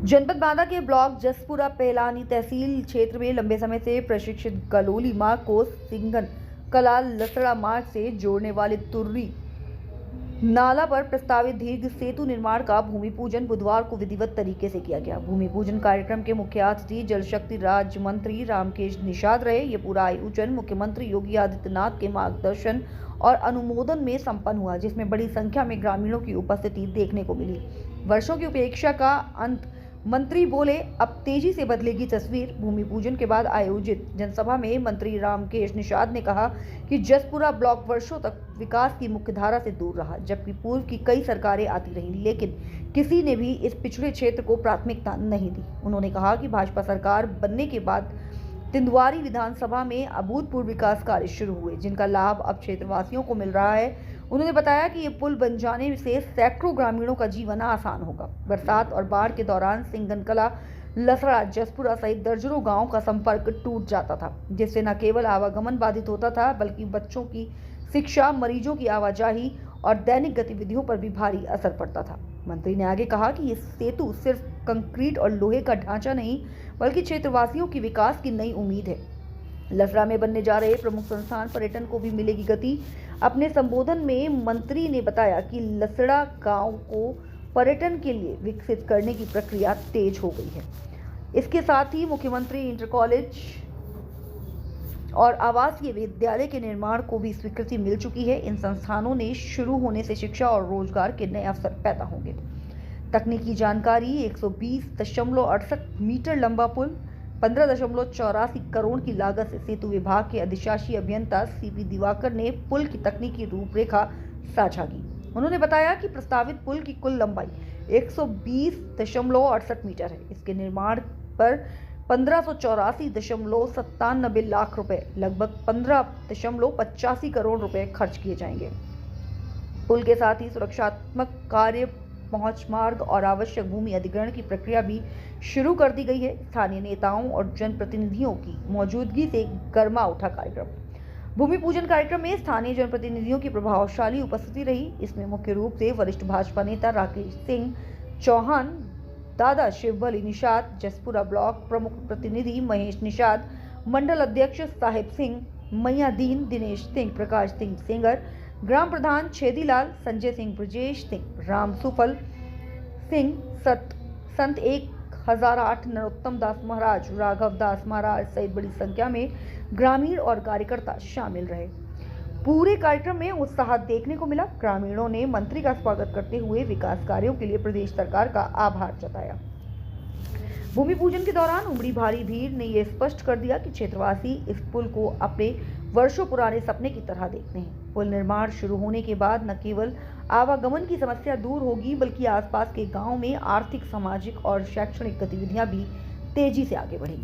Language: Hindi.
जनपद बांदा के ब्लॉक जसपुरा पेलानी तहसील क्षेत्र में लंबे समय से प्रशिक्षित गलोली मार्ग को सिंगन कला लसड़ा मार्ग से जोड़ने वाले तुर्री नाला पर प्रस्तावित दीर्घ सेतु निर्माण का भूमि पूजन बुधवार को विधिवत तरीके से किया गया। भूमि पूजन कार्यक्रम के मुख्य अतिथि जल शक्ति राज्य मंत्री रामकेश निषाद रहे। ये पूरा आयोजन मुख्यमंत्री योगी आदित्यनाथ के मार्गदर्शन और अनुमोदन में संपन्न हुआ, जिसमें बड़ी संख्या में ग्रामीणों की उपस्थिति देखने को मिली। वर्षों की उपेक्षा का अंत, मंत्री बोले, अब तेजी से बदलेगी तस्वीर। भूमि पूजन के बाद आयोजित जनसभा में मंत्री रामकेश निषाद ने कहा कि जसपुरा ब्लॉक वर्षों तक विकास की मुख्यधारा से दूर रहा, जबकि पूर्व की कई सरकारें आती रहीं, लेकिन किसी ने भी इस पिछड़े क्षेत्र को प्राथमिकता नहीं दी। उन्होंने कहा कि भाजपा सरकार बनने के बाद तिंदवारी विधानसभा में अभूतपूर्व विकास कार्य शुरू हुए, जिनका लाभ अब क्षेत्रवासियों को मिल रहा है। उन्होंने बताया कि ये पुल बन जाने से सैकड़ों ग्रामीणों का जीवन आसान होगा। बरसात और बाढ़ के दौरान सिंगनकला, लसड़ा, जसपुरा सहित दर्जनों गांवों का संपर्क टूट जाता था, जिससे न केवल आवागमन बाधित होता था, बल्कि बच्चों की शिक्षा, मरीजों की आवाजाही और दैनिक गतिविधियों पर भी भारी असर पड़ता था। मंत्री ने आगे कहा कि ये सेतु सिर्फ कंक्रीट और लोहे का ढांचा नहीं, बल्कि क्षेत्रवासियों की विकास की नई उम्मीद है। लसड़ा में बनने जा रहे प्रमुख संस्थान पर्यटन को भी मिलेगी गति। अपने संबोधन में मंत्री ने बताया कि लसड़ा गांव को पर्यटन के लिए विकसित करने की प्रक्रिया तेज हो गई है। इसके साथ ही मुख्यमंत्री इंटर कॉलेज और आवासीय विद्यालय के निर्माण को भी स्वीकृति मिल चुकी है। इन संस्थानों ने शुरू होने से शिक्षा और रोजगार के नए अवसर पैदा होंगे। तकनीकी जानकारी, 120.68 मीटर लंबा पुल, 15.84 करोड़ की लागत से सेतु विभाग के अधिशासी अभियंता सीपी दिवाकर ने पुल की तकनीकी रूपरेखा साझा की। उन्होंने बताया कि प्रस्तावित पुल की कुल लंबाई 120.68 मीटर है। इसके निर्माण पर 1584.97 लाख रुपए, लगभग 15.85 करोड़ रुपए खर्च किए जाएंगे। पुल के साथ ही सुरक्षात्मक कार्य, पहुंच मार्ग और आवश्यक भूमि अधिग्रहण की प्रक्रिया भी शुरू कर दी गई है। स्थानीय नेताओं और जनप्रतिनिधियों की मौजूदगी से गर्मा उठा कार्यक्रम। भूमि पूजन कार्यक्रम में स्थानीय जनप्रतिनिधियों की प्रभावशाली उपस्थिति रही। इसमें मुख्य रूप से वरिष्ठ भाजपा नेता राकेश सिंह चौहान, दादा शिवबली निषाद, जसपुरा ब्लॉक प्रमुख प्रतिनिधि महेश निषाद, मंडल अध्यक्ष साहिब सिंह, मैयादीन, दिनेश सिंह, प्रकाश सिंह सेंगर, ग्राम प्रधान छेदीलाल, संजय सिंह, ब्रजेश सिंह, राम सुफल सिंह, संत 1008, नरोत्तम दास महाराज, राघव दास महाराज सहित बड़ी संख्या में ग्रामीण और कार्यकर्ता शामिल रहे। पूरे कार्यक्रम में उत्साह देखने को मिला। ग्रामीणों ने मंत्री का स्वागत करते हुए विकास कार्यों के लिए प्रदेश सरकार का आभार जताया। भूमि पूजन के दौरान उमड़ी भारी भीड़ ने यह स्पष्ट कर दिया कि क्षेत्रवासी इस पुल को अपने वर्षों पुराने सपने की तरह देखते हैं। पुल निर्माण शुरू होने के बाद न केवल आवागमन की समस्या दूर होगी, बल्कि आसपास के गांव में आर्थिक, सामाजिक और शैक्षणिक गतिविधियां भी तेजी से आगे बढ़ेंगी।